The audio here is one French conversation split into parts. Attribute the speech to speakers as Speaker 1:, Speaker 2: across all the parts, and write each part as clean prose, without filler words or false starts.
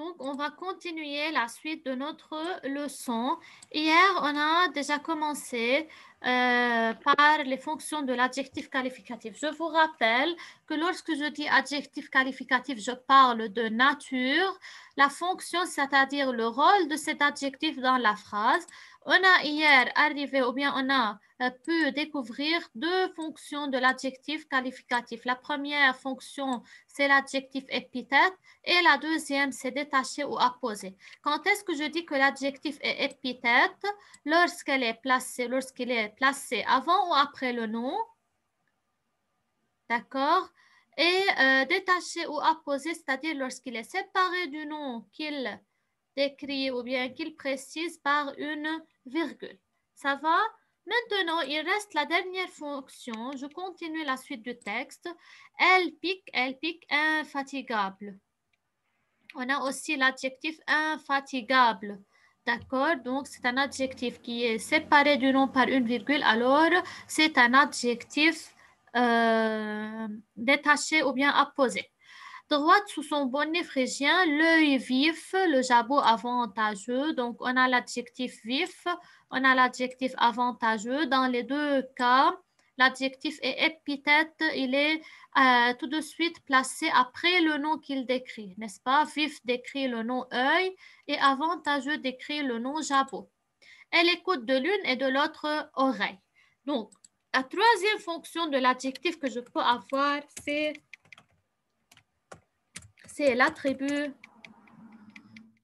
Speaker 1: Donc, on va continuer la suite de notre leçon. Hier, on a déjà commencé par les fonctions de l'adjectif qualificatif. Je vous rappelle que lorsque je dis adjectif qualificatif, je parle de nature, la fonction, c'est-à-dire le rôle de cet adjectif dans la phrase. On a hier arrivé, ou bien on a pu découvrir deux fonctions de l'adjectif qualificatif. La première fonction, c'est l'adjectif épithète. Et la deuxième, c'est détaché ou apposé. Quand est-ce que je dis que l'adjectif est épithète? Lorsqu'il est placé avant ou après le nom. D'accord? Et détaché ou apposé, c'est-à-dire lorsqu'il est séparé du nom qu'il décrit ou bien qu'il précise par une virgule. Ça va? Maintenant, il reste la dernière fonction. Je continue la suite du texte. Elle pique, infatigable. On a aussi l'adjectif infatigable. D'accord? Donc, c'est un adjectif qui est séparé du nom par une virgule. Alors, c'est un adjectif détaché ou bien apposé. Droite sous son bonnet phrygien, l'œil vif, le jabot avantageux. Donc, on a l'adjectif vif, on a l'adjectif avantageux. Dans les deux cas, l'adjectif est épithète, il est tout de suite placé après le nom qu'il décrit, n'est-ce pas? Vif décrit le nom œil et avantageux décrit le nom jabot. Elle écoute de l'une et de l'autre oreille. Donc, la troisième fonction de l'adjectif que je peux avoir, c'est l'attribut.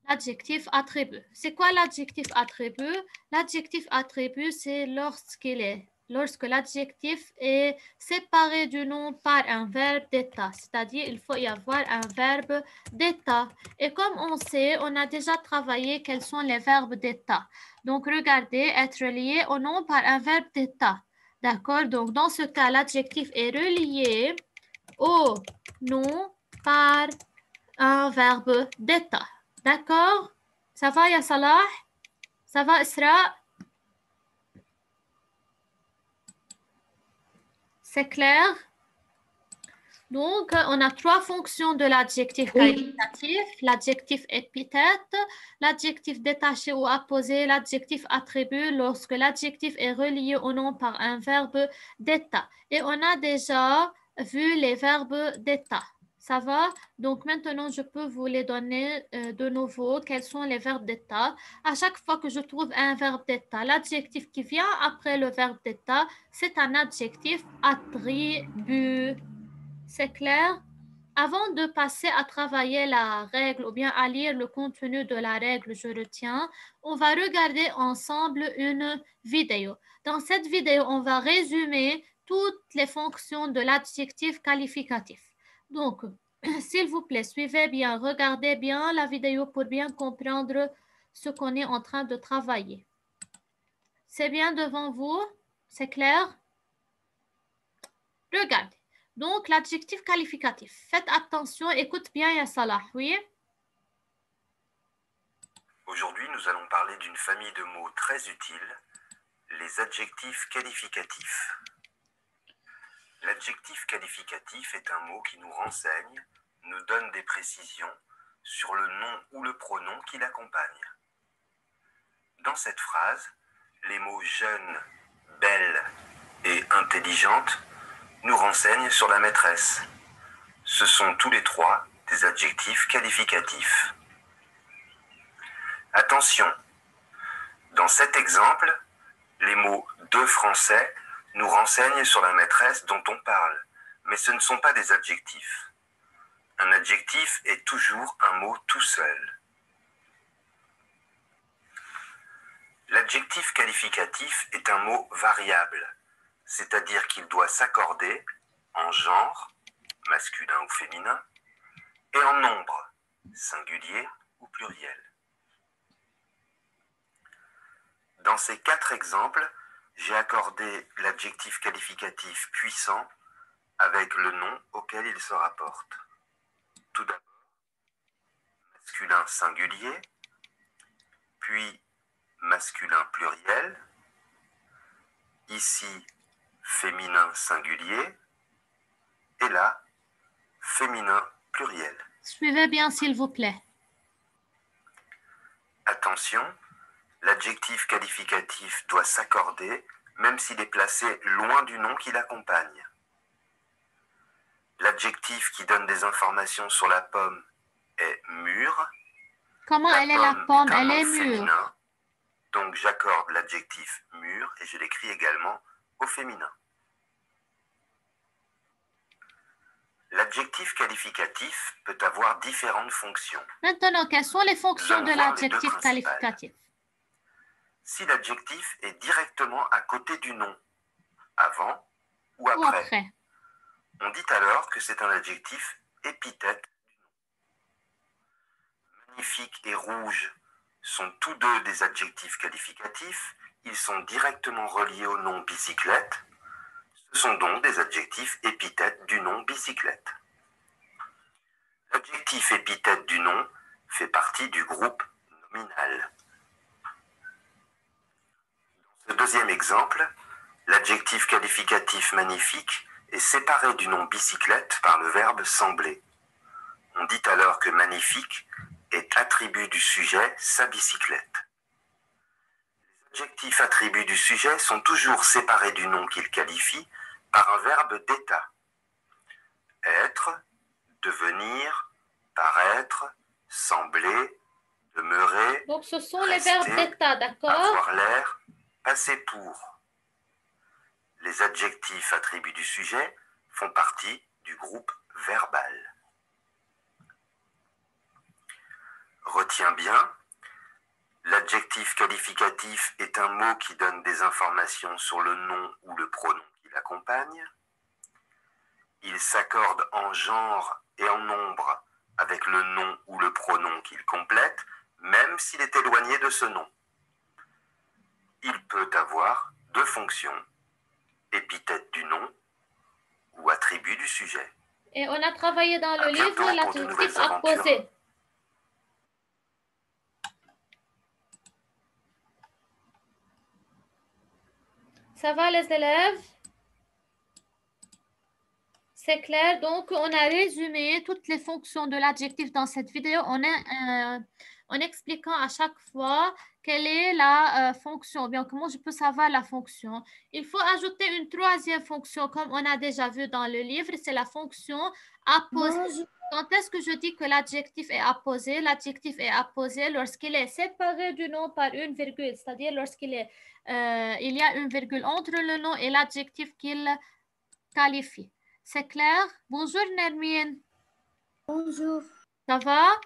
Speaker 1: L'adjectif attribut. C'est quoi l'adjectif attribut? L'adjectif attribut, c'est lorsque l'adjectif est séparé du nom par un verbe d'état. C'est-à-dire, il faut y avoir un verbe d'état. Et comme on sait, on a déjà travaillé quels sont les verbes d'état. Donc, regardez, être lié au nom par un verbe d'état. D'accord? Donc, dans ce cas, l'adjectif est relié au nom par un verbe d'état. D'accord? Ça va, ya Salah? Ça va, Isra? C'est clair? Donc, on a trois fonctions de l'adjectif
Speaker 2: Oui,
Speaker 1: qualificatif, l'adjectif épithète, l'adjectif détaché ou apposé, l'adjectif attribut lorsque l'adjectif est relié au nom par un verbe d'état. Et on a déjà vu les verbes d'état. Ça va? Donc maintenant, je peux vous les donner de nouveau. Quels sont les verbes d'état? À chaque fois que je trouve un verbe d'état, l'adjectif qui vient après le verbe d'état, c'est un adjectif attribut. C'est clair? Avant de passer à travailler la règle ou bien à lire le contenu de la règle, je retiens, on va regarder ensemble une vidéo. Dans cette vidéo, on va résumer toutes les fonctions de l'adjectif qualificatif. Donc, s'il vous plaît, suivez bien, regardez bien la vidéo pour bien comprendre ce qu'on est en train de travailler. C'est bien devant vous? C'est clair? Regardez. Donc, l'adjectif qualificatif. Faites attention, écoute bien, ya Salah, oui?
Speaker 3: Aujourd'hui, nous allons parler d'une famille de mots très utiles, les adjectifs qualificatifs. L'adjectif qualificatif est un mot qui nous renseigne, nous donne des précisions sur le nom ou le pronom qui l'accompagne. Dans cette phrase, les mots jeune, belle et intelligente nous renseignent sur la maîtresse. Ce sont tous les trois des adjectifs qualificatifs. Attention, dans cet exemple, les mots de français nous renseignent sur la maîtresse dont on parle, mais ce ne sont pas des adjectifs. Un adjectif est toujours un mot tout seul. L'adjectif qualificatif est un mot variable, c'est-à-dire qu'il doit s'accorder en genre, masculin ou féminin, et en nombre, singulier ou pluriel. Dans ces quatre exemples, j'ai accordé l'adjectif qualificatif puissant avec le nom auquel il se rapporte. Tout d'abord, masculin singulier, puis masculin pluriel, ici féminin singulier, et là, féminin pluriel.
Speaker 1: Suivez bien, s'il vous plaît.
Speaker 3: Attention, l'adjectif qualificatif doit s'accorder même s'il est placé loin du nom qui l'accompagne. L'adjectif qui donne des informations sur la pomme est mûre.
Speaker 1: Comment elle est la pomme? Elle est mûre.
Speaker 3: Féminin, donc j'accorde l'adjectif mûr et je l'écris également au féminin. L'adjectif qualificatif peut avoir différentes fonctions.
Speaker 1: Maintenant, quelles sont les fonctions de l'adjectif qualificatif?
Speaker 3: Si l'adjectif est directement à côté du nom, avant ou après, on dit alors que c'est un adjectif épithète du nom. Magnifique et rouge sont tous deux des adjectifs qualificatifs. Ils sont directement reliés au nom bicyclette. Ce sont donc des adjectifs épithètes du nom bicyclette. L'adjectif épithète du nom fait partie du groupe nominal. Dans ce deuxième exemple, l'adjectif qualificatif magnifique est séparé du nom bicyclette par le verbe sembler. On dit alors que magnifique est attribut du sujet sa bicyclette. Les adjectifs attributs du sujet sont toujours séparés du nom qu'ils qualifient par un verbe d'état. Être, devenir, paraître, sembler, demeurer.
Speaker 1: Donc ce sont
Speaker 3: rester,
Speaker 1: les verbes d'état, d'accord?
Speaker 3: Avoir l'air, passer pour. Les adjectifs attributs du sujet font partie du groupe verbal. Retiens bien, l'adjectif qualificatif est un mot qui donne des informations sur le nom ou le pronom qui l'accompagne. Il s'accorde en genre et en nombre avec le nom ou le pronom qu'il complète, même s'il est éloigné de ce nom. Il peut avoir deux fonctions, épithète du nom ou attribut du sujet.
Speaker 1: Et on a travaillé dans le livre l'adjectif apposé. Ça va les élèves? C'est clair, donc on a résumé toutes les fonctions de l'adjectif dans cette vidéo en expliquant à chaque fois quelle est la fonction, bien comment je peux savoir la fonction. Il faut ajouter une troisième fonction comme on a déjà vu dans le livre, c'est la fonction apposée. Quand est-ce que je dis que l'adjectif est apposé? L'adjectif est apposé lorsqu'il est séparé du nom par une virgule, c'est-à-dire lorsqu'il est il y a une virgule entre le nom et l'adjectif qu'il qualifie. C'est clair? Bonjour Nermine.
Speaker 2: Bonjour.
Speaker 1: Ça va?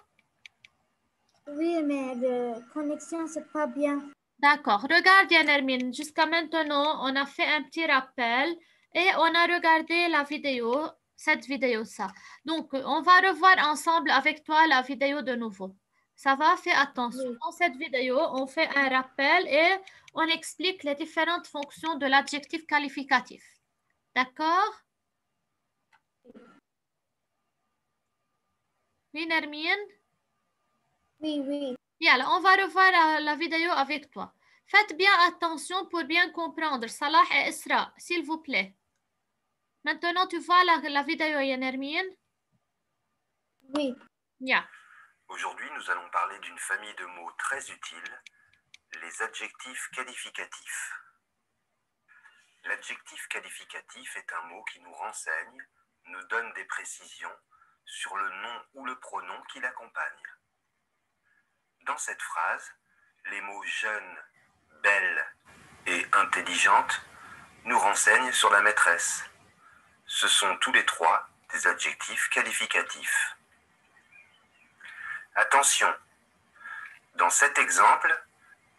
Speaker 2: Oui, mais la connexion, c'est pas bien.
Speaker 1: D'accord. Regarde Nermine, jusqu'à maintenant, on a fait un petit rappel et on a regardé la vidéo, cette vidéo, ça. Donc, on va revoir ensemble avec toi la vidéo de nouveau. Ça va? Fais attention.
Speaker 2: Oui.
Speaker 1: Dans cette vidéo, on fait un rappel et on explique les différentes fonctions de l'adjectif qualificatif. D'accord? Oui, Nermine?
Speaker 2: Oui, oui.
Speaker 1: Bien, alors, on va revoir la vidéo avec toi. Faites bien attention pour bien comprendre. Salah et Isra, s'il vous plaît. Maintenant, tu vois la vidéo, Nermine?
Speaker 2: Oui.
Speaker 1: Bien.
Speaker 3: Aujourd'hui, nous allons parler d'une famille de mots très utiles, les adjectifs qualificatifs. L'adjectif qualificatif est un mot qui nous renseigne, nous donne des précisions sur le nom ou le pronom qui l'accompagne. Dans cette phrase, les mots jeune, belle et intelligente nous renseignent sur la maîtresse. Ce sont tous les trois des adjectifs qualificatifs. Attention, dans cet exemple,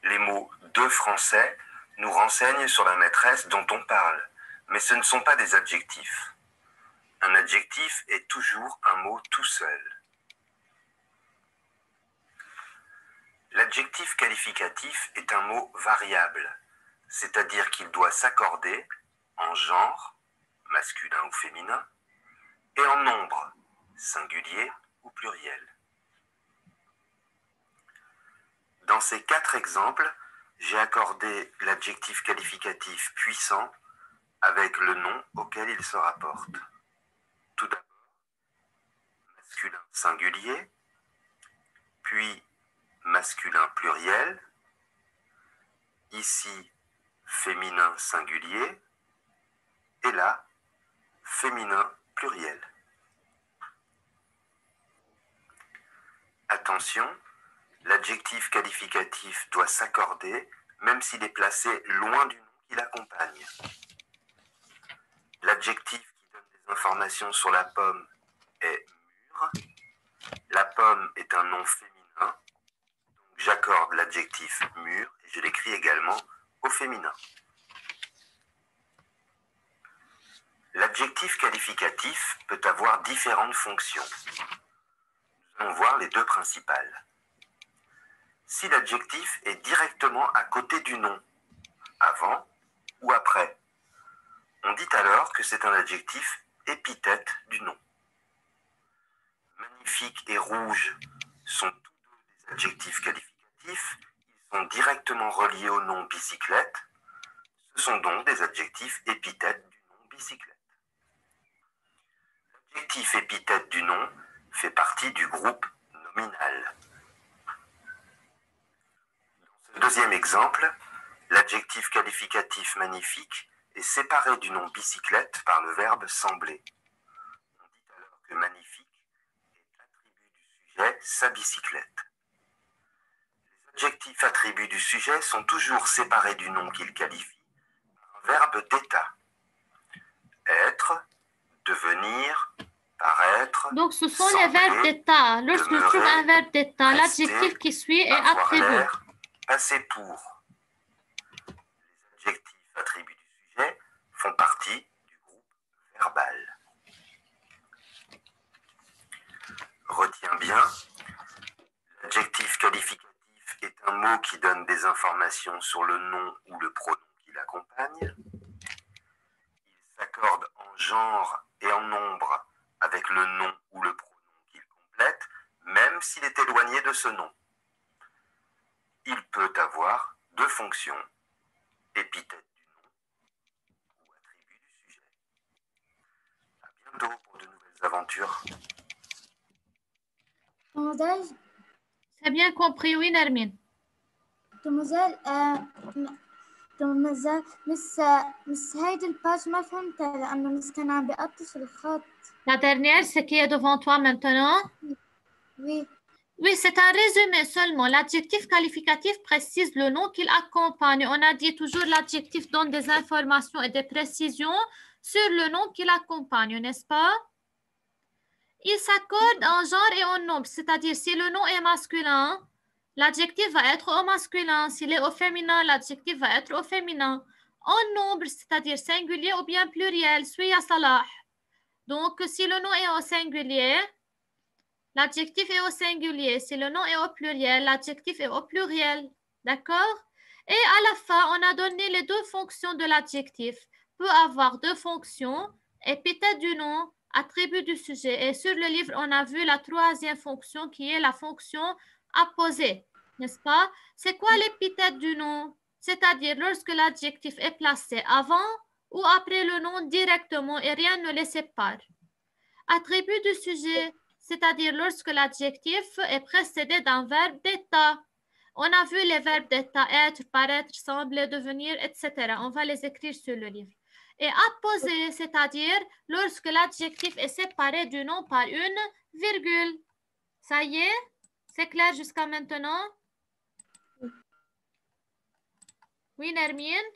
Speaker 3: les mots de français nous renseignent sur la maîtresse dont on parle, mais ce ne sont pas des adjectifs. Un adjectif est toujours un mot tout seul. L'adjectif qualificatif est un mot variable, c'est-à-dire qu'il doit s'accorder en genre, masculin ou féminin, et en nombre, singulier ou pluriel. Dans ces quatre exemples, j'ai accordé l'adjectif qualificatif puissant avec le nom auquel il se rapporte. Tout d'abord, masculin singulier, puis masculin pluriel. Ici, féminin singulier. Et là, féminin pluriel. Attention, l'adjectif qualificatif doit s'accorder même s'il est placé loin du nom qui l'accompagne. L'adjectif qui donne des informations sur la pomme est mûr. La pomme est un nom féminin, donc j'accorde l'adjectif mûr et je l'écris également au féminin. L'adjectif qualificatif peut avoir différentes fonctions. Nous allons voir les deux principales. Si l'adjectif est directement à côté du nom, avant ou après, on dit alors que c'est un adjectif épithète du nom. Magnifique et rouge sont tous deux des adjectifs qualificatifs. Ils sont directement reliés au nom bicyclette. Ce sont donc des adjectifs épithètes du nom bicyclette. L'adjectif épithète du nom fait partie du groupe nominal. Dans ce deuxième exemple, l'adjectif qualificatif magnifique est séparé du nom bicyclette par le verbe sembler. On dit alors que magnifique est attribut du sujet sa bicyclette. Les adjectifs attributs du sujet sont toujours séparés du nom qu'ils qualifient par un verbe d'état. Être, devenir, paraître.
Speaker 1: Donc, ce sont
Speaker 3: sembler,
Speaker 1: les verbes d'état. Lorsque je trouve un verbe d'état, l'adjectif qui suit est attribut.
Speaker 3: Passer pour. Les adjectifs attributs du sujet font partie du groupe verbal. Retiens bien, l'adjectif qualificatif est un mot qui donne des informations sur le nom ou le pronom qui l'accompagne. Il s'accorde en genre et en nombre avec le nom ou le pronom qu'il complète, même s'il est éloigné de ce nom. Il peut avoir deux fonctions, épithète du nom ou attribut du sujet. À bientôt pour de nouvelles aventures.
Speaker 2: Mademoiselle,
Speaker 1: C'est bien compris, oui, Nermine.
Speaker 2: mademoiselle, مس هيدي الباج ما فهمتها لأنه مس كان عم بقطش الخط.
Speaker 1: La dernière, c'est qui est devant toi maintenant.
Speaker 2: Oui.
Speaker 1: Oui, c'est un résumé seulement. L'adjectif qualificatif précise le nom qu'il accompagne. On a dit toujours l'adjectif donne des informations et des précisions sur le nom qu'il accompagne, n'est-ce pas? Il s'accorde en genre et en nombre, c'est-à-dire si le nom est masculin, l'adjectif va être au masculin. S'il est au féminin, l'adjectif va être au féminin. En nombre, c'est-à-dire singulier ou bien pluriel, suya salah. Donc, si le nom est au singulier, l'adjectif est au singulier. Si le nom est au pluriel, l'adjectif est au pluriel. D'accord? Et à la fin, on a donné les deux fonctions de l'adjectif. Peut avoir deux fonctions, épithète du nom, attribut du sujet. Et sur le livre, on a vu la troisième fonction qui est la fonction apposée. N'est-ce pas? C'est quoi l'épithète du nom? C'est-à-dire lorsque l'adjectif est placé avant ou après le nom directement et rien ne les sépare. Attribut du sujet, c'est-à-dire lorsque l'adjectif est précédé d'un verbe d'état. On a vu les verbes d'état, être, paraître, sembler, devenir, etc. On va les écrire sur le livre. Et apposé, c'est-à-dire lorsque l'adjectif est séparé du nom par une virgule. Ça y est? C'est clair jusqu'à maintenant? Oui, Nermine?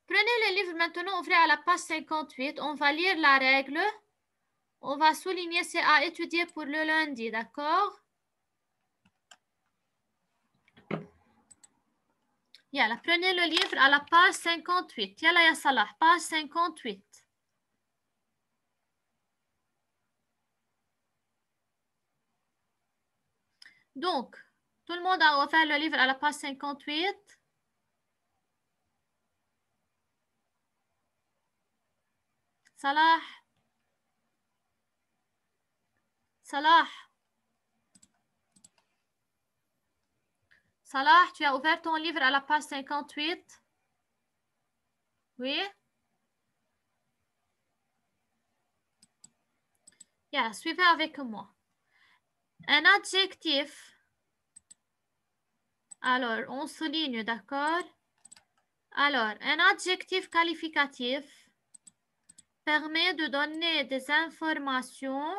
Speaker 1: Prenez le livre maintenant, ouvrez à la page 58. On va lire la règle. On va souligner c'est à étudier pour le lundi, d'accord? Yalla, prenez le livre à la page 58. Yalla ya Salah, page 58. Donc, tout le monde a ouvert le livre à la page 58. Salah. Salah. Salah, tu as ouvert ton livre à la page 58? Oui? Yeah, suivez avec moi. Un adjectif. Alors, on souligne, d'accord? Alors, un adjectif qualificatif permet de donner des informations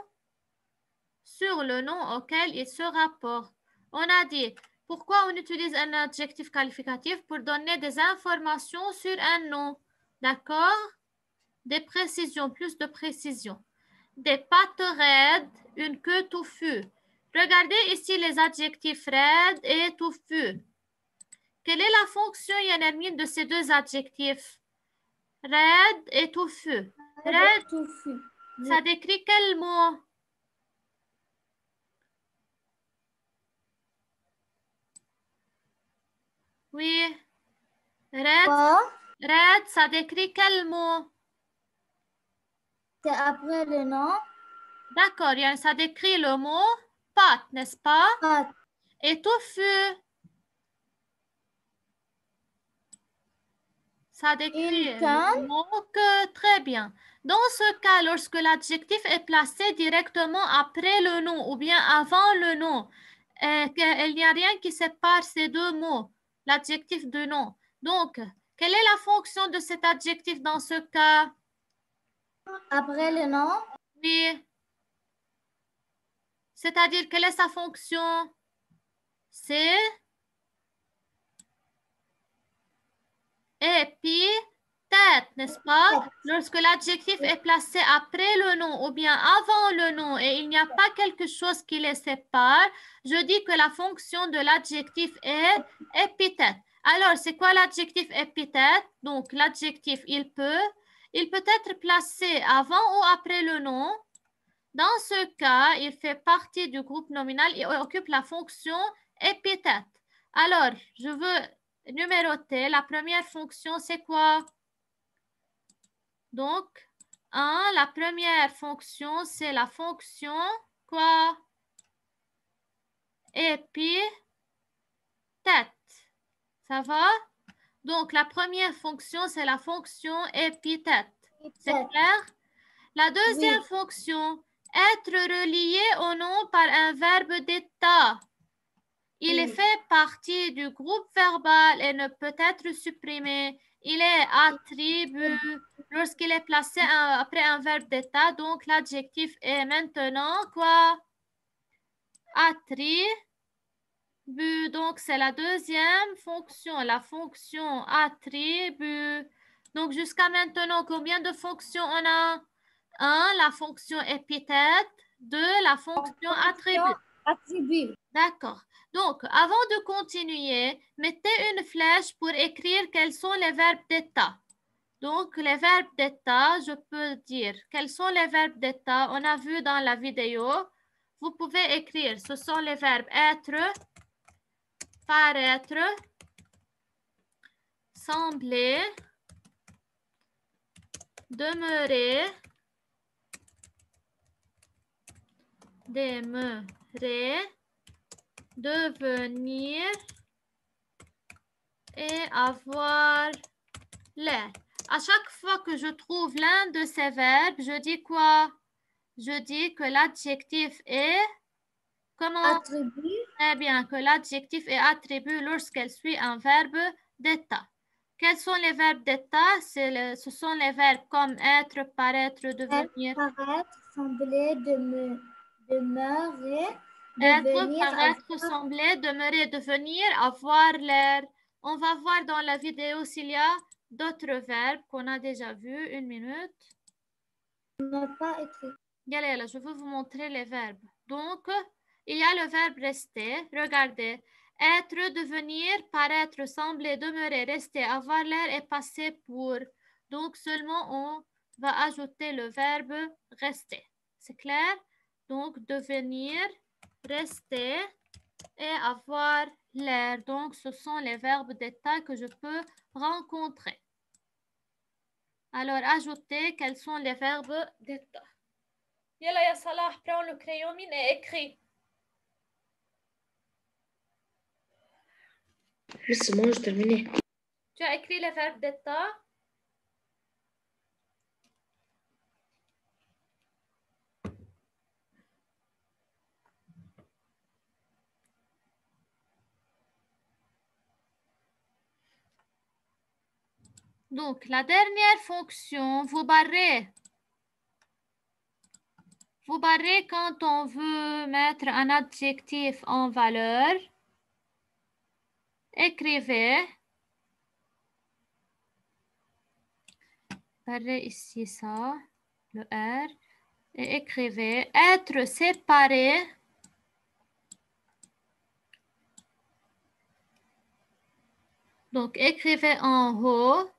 Speaker 1: sur le nom auquel il se rapporte. On a dit, pourquoi on utilise un adjectif qualificatif? Pour donner des informations sur un nom. D'accord? Des précisions, plus de précisions. Des pattes raides, une queue touffue. Regardez ici les adjectifs raides et touffus. Quelle est la fonction, Yannermine, de ces deux adjectifs? Raide et touffu. Raide,
Speaker 2: touffu.
Speaker 1: ça décrit quel mot? Oui. Raide, ça décrit quel mot?
Speaker 2: C'est après le nom.
Speaker 1: D'accord, ça décrit le mot pâte, n'est-ce pas?
Speaker 2: Pâte.
Speaker 1: Et touffu, ça décrit le mot que. Très bien. Dans ce cas, lorsque l'adjectif est placé directement après le nom ou bien avant le nom, il n'y a rien qui sépare ces deux mots, l'adjectif de nom. Donc, quelle est la fonction de cet adjectif dans ce cas?
Speaker 2: Après le nom?
Speaker 1: Oui. C'est-à-dire, quelle est sa fonction? C'est épithète, n'est-ce pas? Lorsque l'adjectif est placé après le nom ou bien avant le nom et il n'y a pas quelque chose qui les sépare, je dis que la fonction de l'adjectif est épithète. Alors, c'est quoi l'adjectif épithète? Donc, l'adjectif, il peut être placé avant ou après le nom. Dans ce cas, il fait partie du groupe nominal et occupe la fonction épithète. Alors, je veux numéroter. La première fonction, c'est quoi? Donc, 1, la première fonction, c'est la fonction quoi? Épithète. Ça va? Donc, la première fonction, c'est la fonction épithète. C'est clair? La deuxième fonction, être relié au nom par un verbe d'état. Il fait partie du groupe verbal et ne peut être supprimé. Il est attribut lorsqu'il est placé après un verbe d'état. Donc, l'adjectif est maintenant quoi? Attribut. Donc, c'est la deuxième fonction, la fonction attribut. Donc, jusqu'à maintenant, combien de fonctions on a? 1, la fonction épithète. 2, la fonction attribut. D'accord. Donc, avant de continuer, mettez une flèche pour écrire quels sont les verbes d'état. Donc, les verbes d'état, je peux dire quels sont les verbes d'état. On a vu dans la vidéo. Vous pouvez écrire, ce sont les verbes être, paraître, sembler, demeurer, devenir et avoir l'air. À chaque fois que je trouve l'un de ces verbes, je dis quoi? Je dis que l'adjectif est comment?
Speaker 2: Attribut.
Speaker 1: Très bien, que l'adjectif est attribut lorsqu'elle suit un verbe d'état. Quels sont les verbes d'état? Ce sont les verbes comme être, paraître, devenir.
Speaker 2: Paraître, sembler, demeurer,
Speaker 1: être, paraître, sembler, demeurer, devenir, avoir l'air. On va voir dans la vidéo s'il y a d'autres verbes qu'on a déjà vus. Une minute.
Speaker 2: On n'a pas écrit.
Speaker 1: Yalla, je veux vous montrer les verbes. Donc, il y a le verbe rester. Regardez. Être, devenir, paraître, sembler, demeurer, rester, avoir l'air et passer pour. Donc, seulement on va ajouter le verbe rester. C'est clair? Donc, devenir, rester et avoir l'air. Donc, ce sont les verbes d'état que je peux rencontrer. Alors, ajoutez quels sont les verbes d'état. Yalla ya Salah, prends le crayon mine et écris.
Speaker 4: C'est bon, j'ai terminé.
Speaker 1: Tu as écrit les verbes d'état? Donc, la dernière fonction, vous barrez. Vous barrez quand on veut mettre un adjectif en valeur. Écrivez. Barrez ici ça, le R. Et écrivez être séparé. Donc, écrivez en haut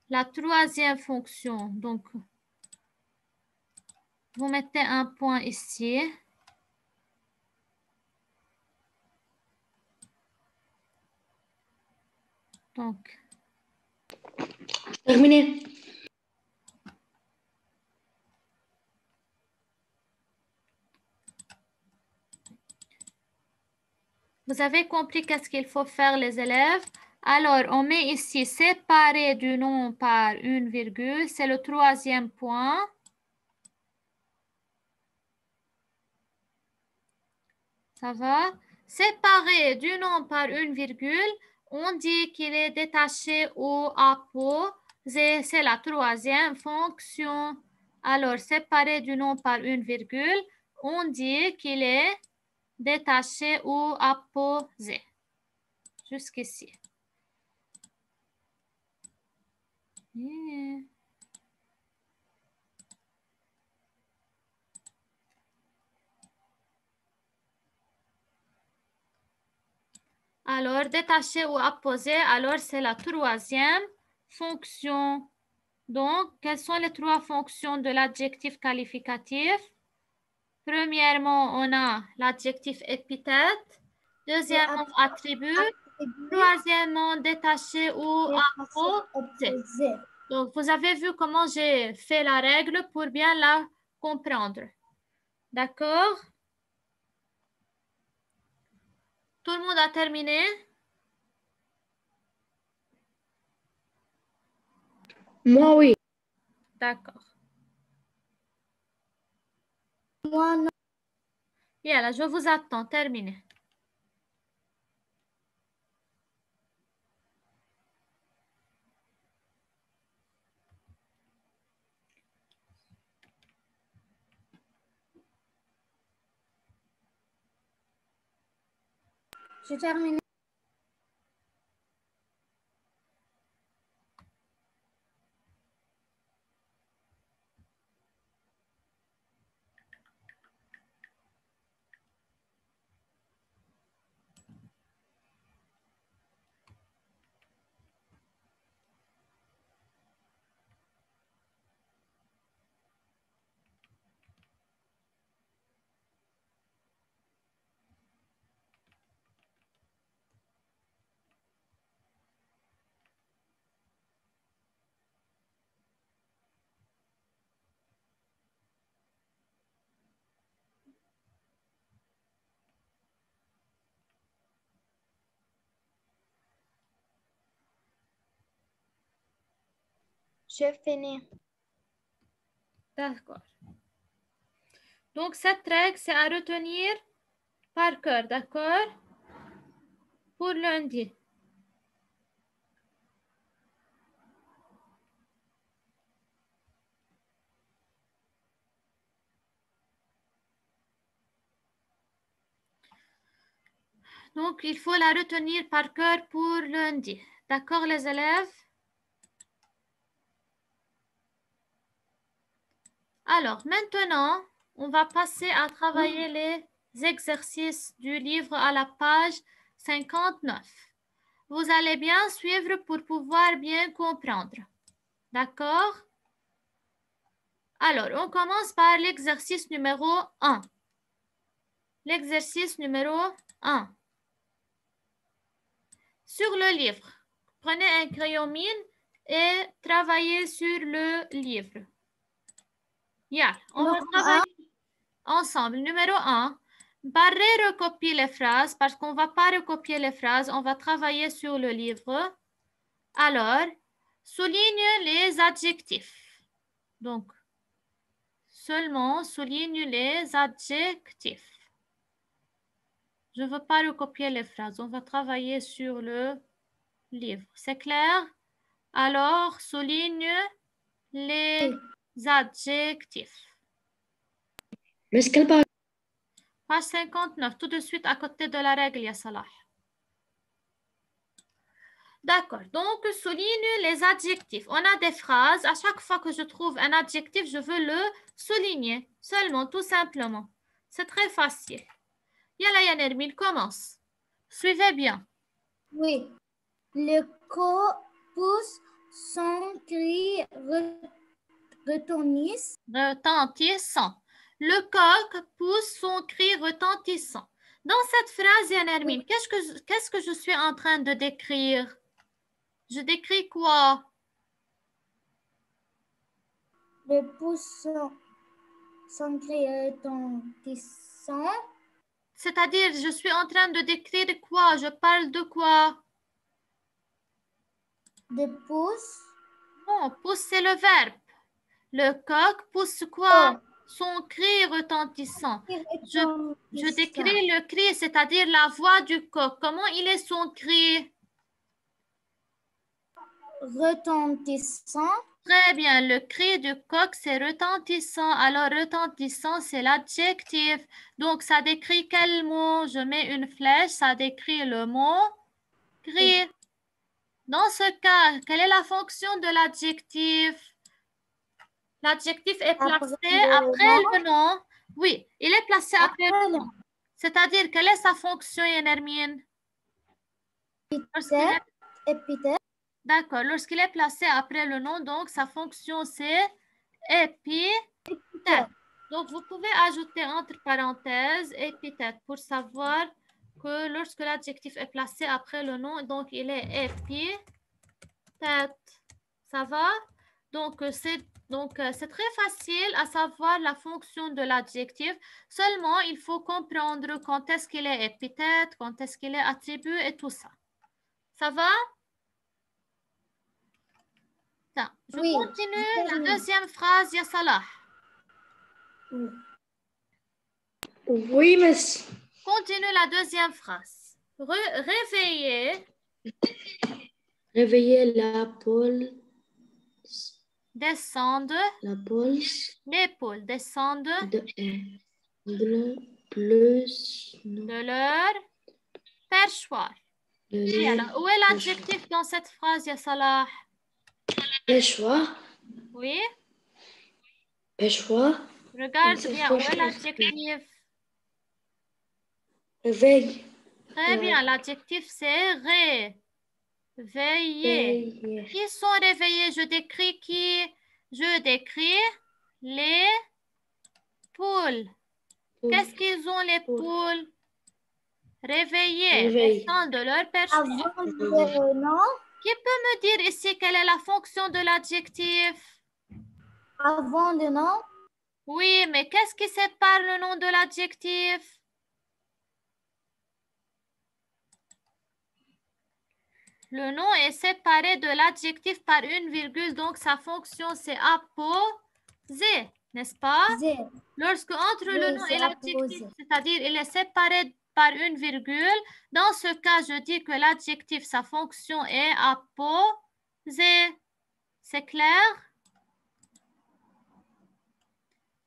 Speaker 1: la troisième fonction. Donc, vous mettez un point ici. Donc,
Speaker 4: terminé.
Speaker 1: vous avez compris qu'est-ce qu'il faut faire, les élèves? Alors, on met ici séparé du nom par une virgule. C'est le troisième point. Ça va? Séparé du nom par une virgule, on dit qu'il est détaché ou apposé. C'est la troisième fonction. Alors, séparé du nom par une virgule, on dit qu'il est détaché ou apposé. Jusqu'ici. Alors, détaché ou apposé, alors c'est la troisième fonction. Donc, quelles sont les trois fonctions de l'adjectif qualificatif? Premièrement, on a l'adjectif épithète. Deuxièmement, attribut. Troisièmement, détaché ou apposé. Donc, vous avez vu comment j'ai fait la règle pour bien la comprendre. D'accord? Tout le monde a terminé?
Speaker 4: Moi, oui.
Speaker 1: D'accord.
Speaker 2: Moi, non.
Speaker 1: Bien, là, je vous attends. Terminé.
Speaker 2: J'ai terminé. J'ai fini.
Speaker 1: D'accord. Donc, cette règle, c'est à retenir par cœur, d'accord? Pour lundi. Donc, il faut la retenir par cœur pour lundi. D'accord, les élèves? Alors, maintenant, on va passer à travailler les exercices du livre à la page 59. Vous allez bien suivre pour pouvoir bien comprendre. D'accord? Alors, on commence par l'exercice numéro 1. L'exercice numéro 1. Sur le livre, prenez un crayon mine et travaillez sur le livre. Yeah, on va travailler ensemble. Numéro 1. Barrez recopier les phrases parce qu'on ne va pas recopier les phrases. On va travailler sur le livre. Alors, souligne les adjectifs. Donc, seulement souligne les adjectifs. Je ne veux pas recopier les phrases. On va travailler sur le livre. C'est clair? Alors, souligne les adjectifs.
Speaker 4: Mais quelle page?
Speaker 1: Page 59, tout de suite à côté de la règle, ya Salah. D'accord, donc souligne les adjectifs. On a des phrases. À chaque fois que je trouve un adjectif, je veux le souligner. Seulement, tout simplement. C'est très facile. Yalla ya Nermine, commence. Suivez bien.
Speaker 2: Oui. Le coq pousse son cri
Speaker 1: Retentissant. Le coq pousse son cri retentissant. Dans cette phrase, ya Nermine, qu'est-ce que je suis en train de décrire? Je décris quoi?
Speaker 2: Le pousse son cri retentissant.
Speaker 1: C'est-à-dire, je suis en train de décrire quoi? Je parle de quoi?
Speaker 2: De pousse.
Speaker 1: Non, pousse, c'est le verbe. Le coq pousse quoi?
Speaker 2: Oh.
Speaker 1: Son cri retentissant.
Speaker 2: Retentissant.
Speaker 1: Je décris le cri, c'est-à-dire la voix du coq. Comment il est son cri?
Speaker 2: Retentissant.
Speaker 1: Très bien, le cri du coq, c'est retentissant. Alors, retentissant, c'est l'adjectif. Donc, ça décrit quel mot? Je mets une flèche, ça décrit le mot cri. Dans ce cas, quelle est la fonction de l'adjectif? L'adjectif est placé après le nom. Oui, il est placé après le nom. C'est-à-dire, quelle est sa fonction, Nermine?
Speaker 2: Épithète.
Speaker 1: D'accord, lorsqu'il est placé après le nom, donc sa fonction c'est épithète. Donc, vous pouvez ajouter entre parenthèses épithète pour savoir que lorsque l'adjectif est placé après le nom, donc il est épithète. Ça va? Donc, c'est très facile à savoir la fonction de l'adjectif. Seulement, il faut comprendre quand est-ce qu'il est épithète, quand est-ce qu'il est attribut et tout ça. Ça va? Je continue la deuxième phrase, ya Salah.
Speaker 4: Oui, miss.
Speaker 1: Continue la deuxième phrase. Réveiller.
Speaker 4: Réveiller la pole.
Speaker 1: Descendre.
Speaker 4: La pulse.
Speaker 1: L'épaule. Descendre.
Speaker 4: De
Speaker 1: leur perchoir. Où est l'adjectif dans cette phrase, ya Salah?
Speaker 4: Perchoir.
Speaker 1: Oui.
Speaker 4: Perchoir.
Speaker 1: Regarde bien, où est l'adjectif?
Speaker 4: Réveil.
Speaker 1: Très bien, l'adjectif c'est réveiller. Qui sont réveillés? Je décris qui? Je décris les poules. Qu'est-ce qu'ils ont les poules? Réveillées. Descendent de leur perchoir.
Speaker 2: Avant le nom.
Speaker 1: Qui peut me dire ici quelle est la fonction de l'adjectif?
Speaker 2: Avant le nom.
Speaker 1: Oui, mais qu'est-ce qui sépare le nom de l'adjectif? Le nom est séparé de l'adjectif par une virgule, donc sa fonction c'est apposer, n'est-ce pas? Lorsque entre le nom et l'adjectif, c'est-à-dire il est séparé par une virgule, dans ce cas, je dis que l'adjectif, sa fonction est apposer. C'est clair?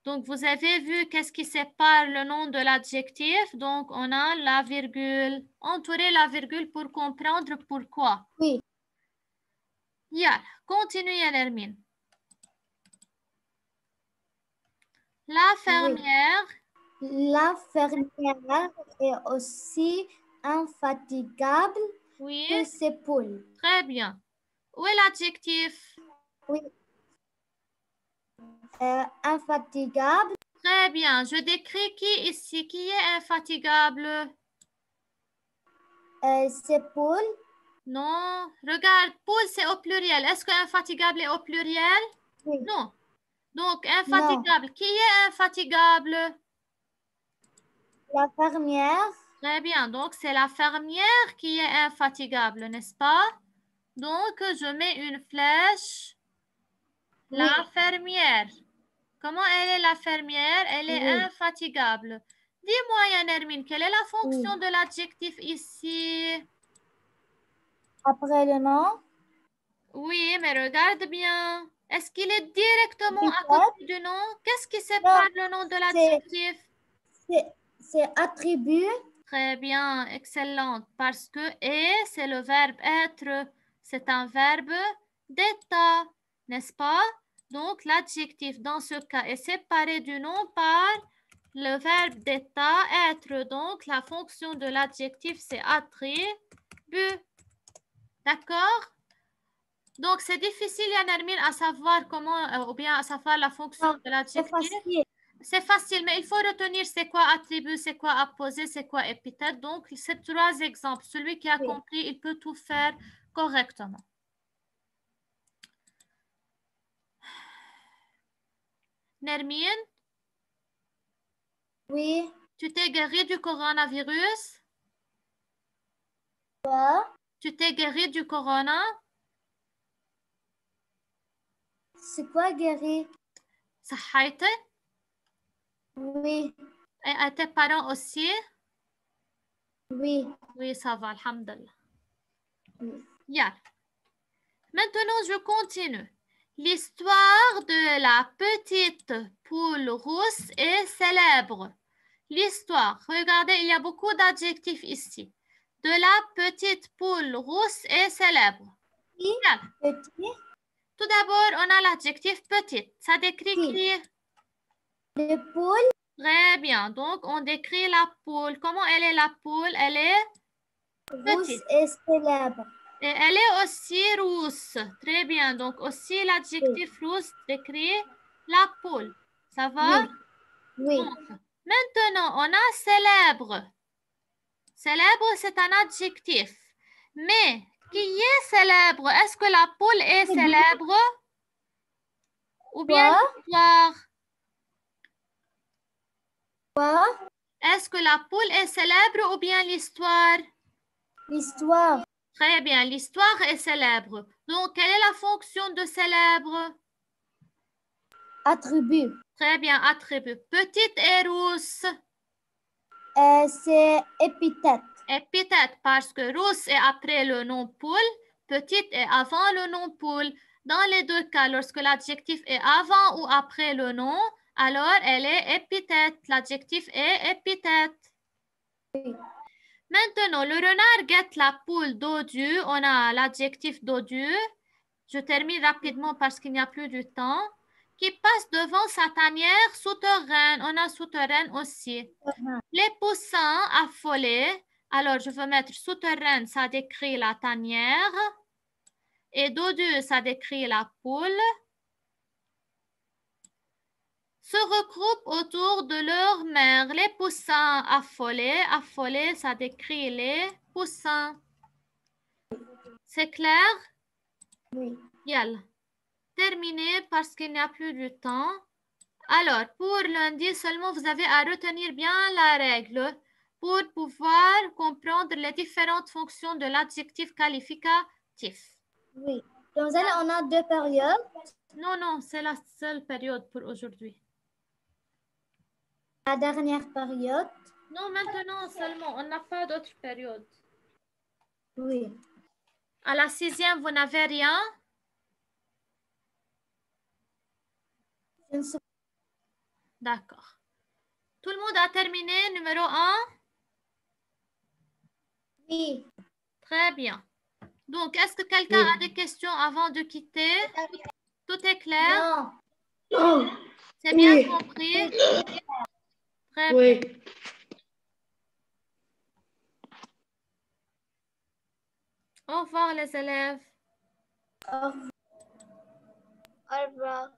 Speaker 1: Donc, vous avez vu qu'est-ce qui sépare le nom de l'adjectif. Donc, on a la virgule. Entourer la virgule pour comprendre pourquoi.
Speaker 2: Oui.
Speaker 1: Yalla, continuez, Nermine. La fermière.
Speaker 2: Oui. La fermière est aussi infatigable que ses poules.
Speaker 1: Très bien. Où est l'adjectif?
Speaker 2: Oui. Infatigable.
Speaker 1: Très bien. Je décris qui ici? Qui est infatigable?
Speaker 2: Ses poules.
Speaker 1: Non. Regarde, poule, c'est au pluriel. Est-ce que infatigable est au pluriel?
Speaker 2: Oui.
Speaker 1: Non. Donc, infatigable. Non. Qui est infatigable?
Speaker 2: La fermière.
Speaker 1: Très bien. Donc, c'est la fermière qui est infatigable, n'est-ce pas? Donc, je mets une flèche. Oui. La fermière. Comment elle est la fermière? Elle est infatigable. Dis-moi, Nermine, quelle est la fonction de l'adjectif ici?
Speaker 2: Après le nom.
Speaker 1: Oui, mais regarde bien. Est-ce qu'il est directement à
Speaker 2: Épithète.
Speaker 1: côté du nom? Qu'est-ce qui sépare le nom de l'adjectif?
Speaker 2: C'est attribut.
Speaker 1: Très bien, excellent. Parce que et, c'est le verbe être. C'est un verbe d'état, n'est-ce pas? Donc, l'adjectif dans ce cas est séparé du nom par le verbe d'état être. Donc, la fonction de l'adjectif, c'est attribut. D'accord? Donc, c'est difficile, Yann à savoir comment, ou bien à savoir la fonction
Speaker 2: Non,
Speaker 1: de
Speaker 2: c'est
Speaker 1: l'adjectif.
Speaker 2: facile.
Speaker 1: C'est facile, mais il faut retenir c'est quoi attribut, c'est quoi apposé, c'est quoi épithète. Donc, c'est 3 exemples. Celui qui a
Speaker 2: Oui.
Speaker 1: compris, il peut tout faire correctement. Nermine,
Speaker 2: Oui.
Speaker 1: tu t'es guéri du coronavirus?
Speaker 2: Quoi?
Speaker 1: Tu t'es guéri du corona?
Speaker 2: C'est quoi guérir?
Speaker 1: صحيتي?
Speaker 2: Oui.
Speaker 1: Et tes parents aussi?
Speaker 2: Oui.
Speaker 1: Oui, ça va, alhamdulillah.
Speaker 2: Oui.
Speaker 1: Yeah. Maintenant, je continue. L'histoire de la petite poule rousse est célèbre. L'histoire. Regardez, il y a beaucoup d'adjectifs ici. De la petite poule rousse est célèbre. Yeah.
Speaker 2: Petit.
Speaker 1: Tout d'abord, on a l'adjectif petite. Ça décrit
Speaker 2: Petit.
Speaker 1: qui?
Speaker 2: Le poule.
Speaker 1: Très bien. Donc, on décrit la poule. Comment elle est la poule? Elle est
Speaker 2: Rousse
Speaker 1: petite.
Speaker 2: et célèbre.
Speaker 1: Et elle est aussi rousse. Très bien. Donc, aussi l'adjectif rousse décrit la poule. Ça va?
Speaker 2: Oui. Oui.
Speaker 1: Donc, maintenant, on a célèbre. Célèbre, c'est un adjectif. Mais, qui est célèbre? Est-ce que la poule est célèbre? Ou bien
Speaker 2: Quoi?
Speaker 1: l'histoire?
Speaker 2: Quoi?
Speaker 1: Est-ce que la poule est célèbre ou bien l'histoire?
Speaker 2: L'histoire.
Speaker 1: Très bien, l'histoire est célèbre. Donc, quelle est la fonction de célèbre?
Speaker 2: Attribut.
Speaker 1: Très bien, attribut. Petite et rousse.
Speaker 2: C'est épithète.
Speaker 1: Épithète, parce que rousse est après le nom poule, petite est avant le nom poule. Dans les deux cas, lorsque l'adjectif est avant ou après le nom, alors elle est épithète. L'adjectif est épithète.
Speaker 2: Oui.
Speaker 1: Maintenant, le renard guette la poule dodue. On a l'adjectif dodu. Je termine rapidement parce qu'il n'y a plus du temps. Qui passe devant sa tanière souterraine. On a souterraine aussi. Les poussins affolés. Alors, je veux mettre souterraine, ça décrit la tanière. Et dodu, ça décrit la poule. Se regroupent autour de leur mère. Les poussins affolés. Affolés, ça décrit les poussins. C'est clair?
Speaker 2: Oui.
Speaker 1: Yalla. Terminé parce qu'il n'y a plus de temps. Alors, pour lundi seulement, vous avez à retenir bien la règle pour pouvoir comprendre les différentes fonctions de l'adjectif qualificatif.
Speaker 2: Oui. Donc, on a 2 périodes.
Speaker 1: Non, non, c'est la seule période pour aujourd'hui.
Speaker 2: La dernière période.
Speaker 1: Non, maintenant seulement, on n'a pas d'autre période.
Speaker 2: Oui.
Speaker 1: À la 6e, vous n'avez rien?
Speaker 2: Je ne sais pas.
Speaker 1: D'accord. Tout le monde a terminé, numéro 1?
Speaker 2: Oui.
Speaker 1: Très bien. Donc, est-ce que quelqu'un a des questions avant de quitter? Tout est clair?
Speaker 2: Non.
Speaker 4: Oh,
Speaker 1: C'est bien
Speaker 4: oui.
Speaker 1: compris? Très
Speaker 4: Oui.
Speaker 1: bien. Au revoir les élèves.
Speaker 2: Au revoir.